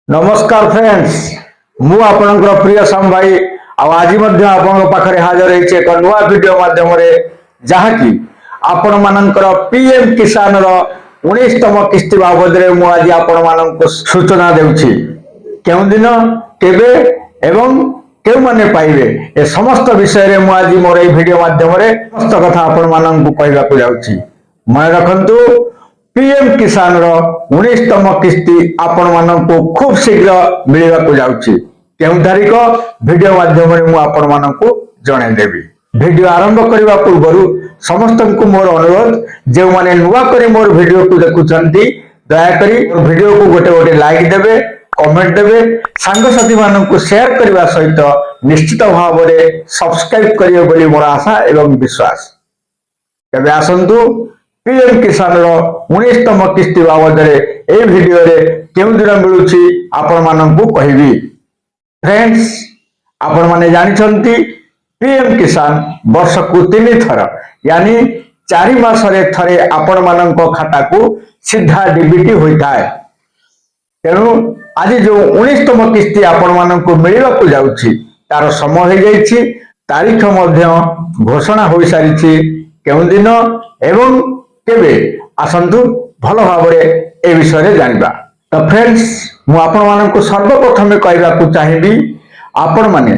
नमस्कार फ्रेंड्स मु आपनकर प्रिय श्याम भाई आज पाखरे हाजर होइछे एक नुआ वीडियो माध्यम रे जहा कि आपण मानकर पीएम किसान रो 19तम किस्ती बाबद रे मु आज आपण माननको सूचना देउछि केउ दिन केबे एवं केउ माने पाइबे ए समस्त विषय रे मु आज मोर ए वीडियो माध्यम रे समस्त कथा आपण माननको कहबा को जाउछि मन रखंतु पीएम किसान रो 19तम किस्ती आपण माननको खूब शीघ्र मिलवा को जाउछि केउ तारीख वीडियो माध्यम रे मु आपण माननको जणे देबी वीडियो आरंभ करबा पूर्वरु समस्त को मोर अनुरोध जे माने नुवा करी मोर वीडियो को देखुचंती दया करी मोर वीडियो को गोटे गोटे लाइक देबे कमेंट देबे संग साथी माननको शेयर करबा सहित निश्चित भाव रे सब्सक्राइब करियो बोली मोर आशा एवं विश्वास तबे आसंतु पीएम किसान रो 19तम किस्ती बाबद रे ए वीडियो रे केउ दिन मिलुछि आपण माननको कहिबी फ्रेंड्स आपण माने जानि छंती पीएम किसान वर्ष को 3 थर यानी 4 मास रे थरे आपण माननको खाता को सीधा डीबीटी होइताय तेनु आज जो 19तम किस्ती आपण माननको मिलिबा को जाउछि तार समय हो जाइछि तारीख मध्य घोषणा होई सारिछि केउ दिन एवं केबे आसंतु भलो भाबरे ए विषय रे जानिबा तो फ्रेंड्स मु आपण माननको सर्वप्रथम कहबा को चाहिबी आपण माने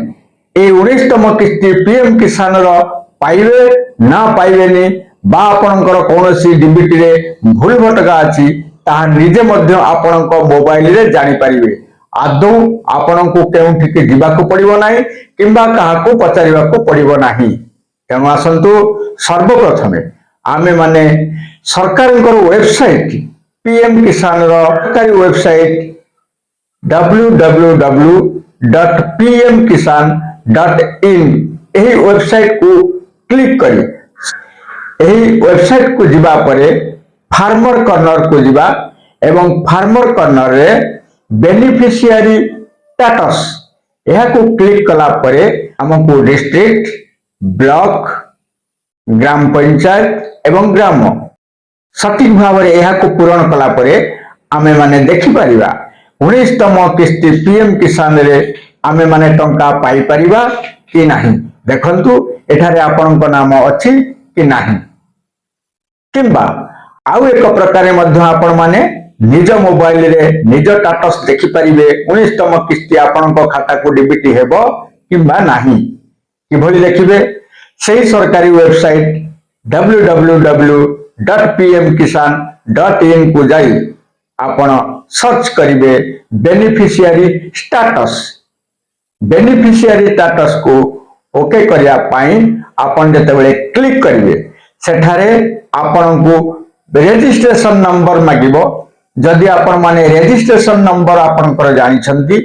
ए 19तम किस्ती पीएम किसान रो पाइबे ना पाइबेनी बा आपनकर कोनोसी डीबीटी रे भूल भटका अछि ता निजे मध्य आपनक मोबाइल रे जानि परिबे आदौ आपनको केउठी के जिबा को पड़िबो नाही किंबा काहा को पचारिबा को पड़िबो नाही तेनु आसंतु सर्वप्रथम आमे माने सरकार वेबसाइट पीएम किसान रो सरकारी वेबसाइट www.pmkisan.in एही वेबसाइट को क्लिक करी एही वेबसाइट को जिबा परे फार्मर कॉर्नर को जिबा एवं फार्मर कॉर्नर रे बेनिफिशियरी स्टेटस यह को क्लिक कला परे हमको डिस्ट्रिक्ट ब्लॉक ग्राम पंचायत एवं ग्राम सठिक भाव रे यह को पूरण कला परे आमे माने देखि परिबा 19तम किस्ती पीएम किसान रे आमे माने टंका पाई परिबा कि नाही देखंतु एठारे आपनक नाम अछि कि नाही किंबा आउ एक प्रकार मध्य आपण माने निज मोबाइल रे निज स्टेटस देखि परिबे 19तम किस्ती आपनक खाता को डीबीटी हेबो किंबा नाही कि भली देखिबे सही सरकारी वेबसाइट www.pmkisan.in को जाई आपण सर्च करिवे बेनिफिशियरी स्टेटस को ओके करिया पाई आपण जेतेबेले क्लिक करिवे सेठारे आपण को रजिस्ट्रेशन नंबर मागिबो जदि आपण माने रजिस्ट्रेशन नंबर आपण कर जानि छंती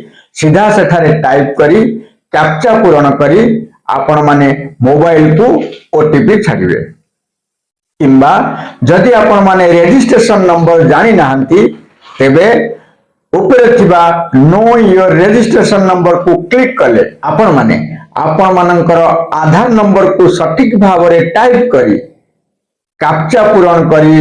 सीधा सेठारे टाइप करी कैप्चा पूर्ण करी आपण माने मोबाइल को ओटीपी छाडिबे किंबा जदि आपण माने रजिस्ट्रेशन नंबर जानि नाहंती तेबे ऊपर थिबा नो योर रजिस्ट्रेशन नंबर को क्लिक कले आपण मानकर आधार नंबर को सठिक भाव रे टाइप करी कैप्चा पूर्ण करी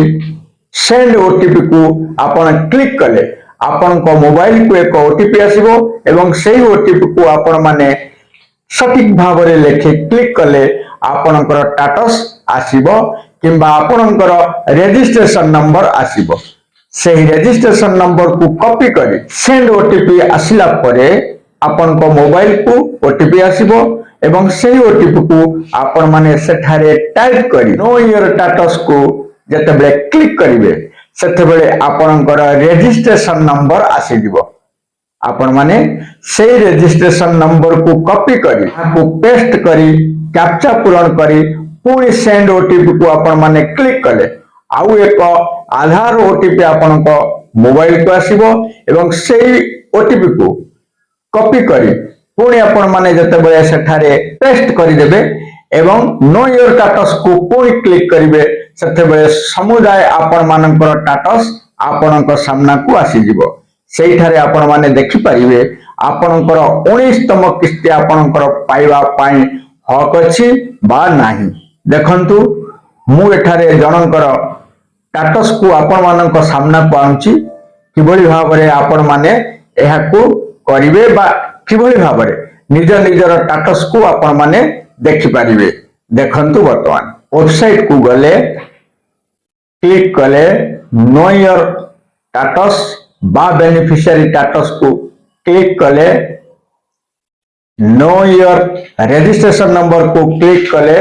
सेंड ओटीपी को आपण क्लिक कले आपण को मोबाइल को एक ओटीपी आसीबो एवं सेही ओटीपी को आपण माने सठिक भाव रे लेखे क्लिक कले आपनकर स्टेटस आसीबो किंबा आपनकर रजिस्ट्रेशन नंबर आसीबो सेही रजिस्ट्रेशन नंबर को कॉपी करी सेंड ओटीपी आसिला परे आपन को मोबाइल को ओटीपी आसीबो एवं सेही ओटीपी को आपण माने सेठारे टाइप करी नो योर स्टेटस को जते क्लिक करिवे सेते बेले आपनकर रजिस्ट्रेशन नंबर आसी दिबो आपण माने से रजिस्ट्रेशन नंबर को कॉपी करी को पेस्ट करी कैप्चा पूर्ण करी पूरी सेंड ओटीपी को आपण माने क्लिक कले आउ एक आधार ओटीपी आपण को मोबाइल को आसीबो एवं सेही ओटीपी को कॉपी करी पूरी आपण माने जते बेले सेठारे पेस्ट करी देबे एवं नो योर स्टेटस को पूरी क्लिक करिवे सेते बेले समुदाय आपण मानकर स्टेटस आपणक सामना को आसी जिवो सेठारे आपण माने देखि परिवे आपणकर 19तम किस्ती आपणकर पाइबा पाई हक अछि बा नाही देखंतु मु एठारे जनकर स्टेटस को आपण मानक सामना को आउची किबळी भाबरे आपण माने ଏହାକୁ କରିବେ ବା କିଭଳି ଭାବରେ ନିଜ ନିଜର ଷ୍ଟାଟସ କୁ ଆପଣ ମାନେ ଦେଖିପାରିବେ। ଦେଖନ୍ତୁ ବର୍ତ୍ତମାନ ୱେବସାଇଟ କୁ ଗଲେ क्लिक कले नो योर स्टेटस बा बेनिफिशियरी स्टेटस को क्लिक कले नो योर रजिस्ट्रेशन नंबर को क्लिक कले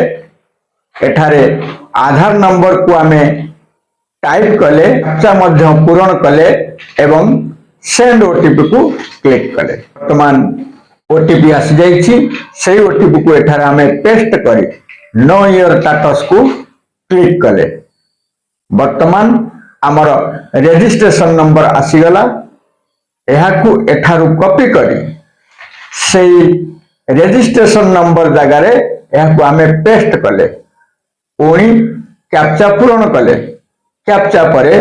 एठारे आधार नंबर को आमे टाइप कले अच्छा मध्य पूरण कले एवं सेंड ओटीपी को क्लिक कले वर्तमान ओटीपी आसी जाइछि सेही ओटीपी को एठारे आमे पेस्ट करी नो योर स्टेटस को क्लिक कले वर्तमान आमर रजिस्ट्रेशन नंबर आसीगला एहाकू एठारू कॉपी करी सेही रजिस्ट्रेशन नंबर जगार एहाकू आमे पेस्ट कले पुणी कैप्चा पूरण कले कैप्चा परे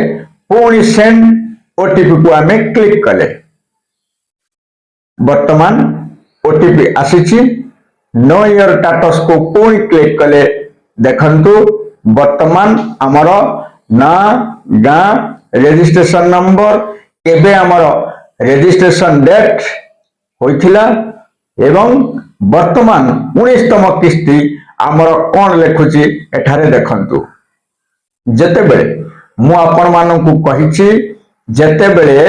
पुणी सेंड ओटीपी को आमे क्लिक कले वर्तमान ओटीपी आसीछि नो योर स्टेटस को पुणी क्लिक कले देखंतु वर्तमान आमर ना गाँ रजिस्ट्रेशन नंबर केबे आमर रजिस्ट्रेशन डेट होइथिला एवं वर्तमान 19तम किस्ती आमर कोन लेखुची एठारे देखंतु जेतेबेले मु आपण मानकु कहिछि जेतेबेले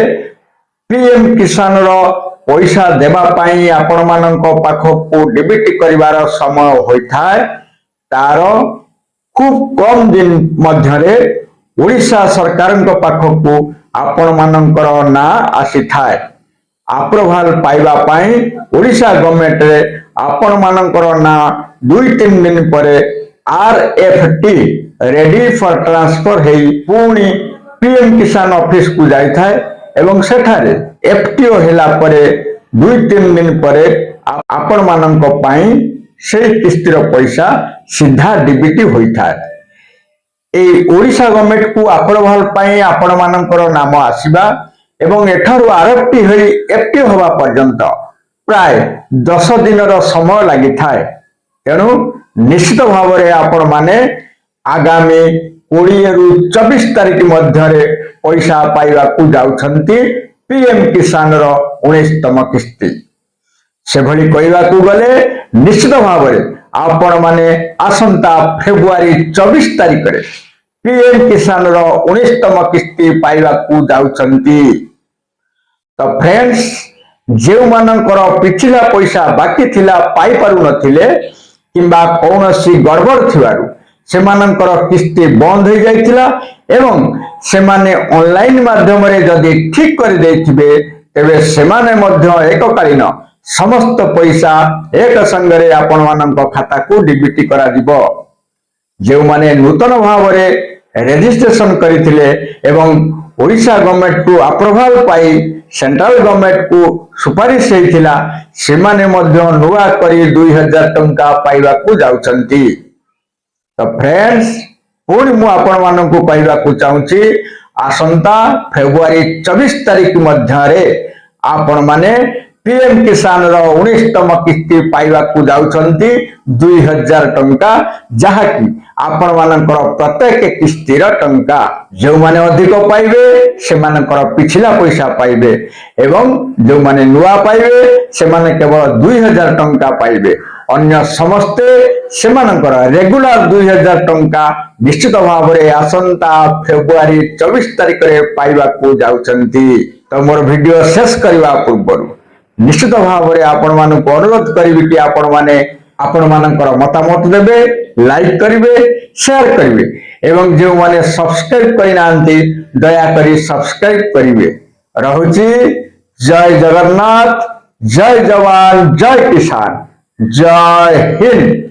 पीएम किसान रो पैसा देबा पई आपण मानक पाखकु डेबिट करिवार समय होइथाय तारो खूब कम दिन मध्यरे ओडिशा सरकार पाखकु आपण मानकर ना आसी थाए अप्रूवल पाइबा पाई ओडिशा गवर्नमेंट रे आपण मानकर ना 2-3 दिन परे आरएफटी रेडी फॉर ट्रांसफर हेई पुणी पीएम किसान ऑफिस को जाई थाए एवं सेठारे एफटीओ हेला परे 2-3 दिन परे आपण मानक पाई से किस्तीर पैसा सीधा डीबीटी होई थाए ओडिशा गवर्नमेंट को अप्रूवल पाई आपण मानकर नाम आसीबा एवं एठारु आरएफटी होई एफटीओ होबा पर्यंत प्राय 10 दिन रो समय लागि थाए तेनु निश्चित भाव रे आपण माने आगामी 20 रु 24 तारिख मध्य रे पैसा पाइबा को जाउछंती पीएम किसान रो 19तम किस्ती से भली कहवा को गले निश्चित भाव रे आपण माने आसंता फेब्रुआरी 24 तारिख रे पीएम किसान रो 19तम किस्ती पाइबा को जाउछंती तो फ्रेंड्स जे मानकर पिछला पैसा बाकी थिला पाई पारु नथिले किंबा कौनसी गड़बड़ थिवारु से मानकर किस्ती बंद हो जाइथिला एवं से माने ऑनलाइन माध्यम रे जदी ठीक कर देथिबे तेबे से माने मध्य एककालीन समस्त पैसा एक संगरे आपण मानक खाता को डीबीटी करा दिबो जे माने नूतन भाव रे रजिस्ट्रेशन करिथिले एवं ओडिशा गवर्नमेंट को अप्रूवल पाई सेंट्रल गवर्नमेंट को सुपारिश हेतिला से माने मध्य नुआ करी 2000 टंका पाइबा को जाउछंती तो फ्रेंड्स पुणी मु आपण मानक कहवा को चाहूची आसंता फेब्रुआरी 24 तारिख मध्य रे आपण माने पीएम किसान रो 19तम किस्ती पाइबा को जाउछंती 2000 टंका जहा कि आपण मानकर प्रत्येक किस्तीर टंका जो माने अधिक पाइबे से मानकर पिछला पैसा पाइबे एवं जो माने नुआ पाइबे से माने केवल 2000 टंका पाइबे अन्य समस्ते से मानकर रेगुलर 2000 टंका निश्चित भाव रे आसंता फेब्रुआरी 24 तारिख रे पाइबा को जाउछंती तो मोर वीडियो शेष करबा पूर्व निश्चित भाव रे आपण मानक अनुरोध करिबि कि आपण माने आपण मानकर मतामत देबे लाइक करिवे शेयर करिवे एवं जो माने सब्सक्राइब करि नांती दया करी सब्सक्राइब करिवे रहुची जय जगन्नाथ जय जवान जय किसान जय हिंद।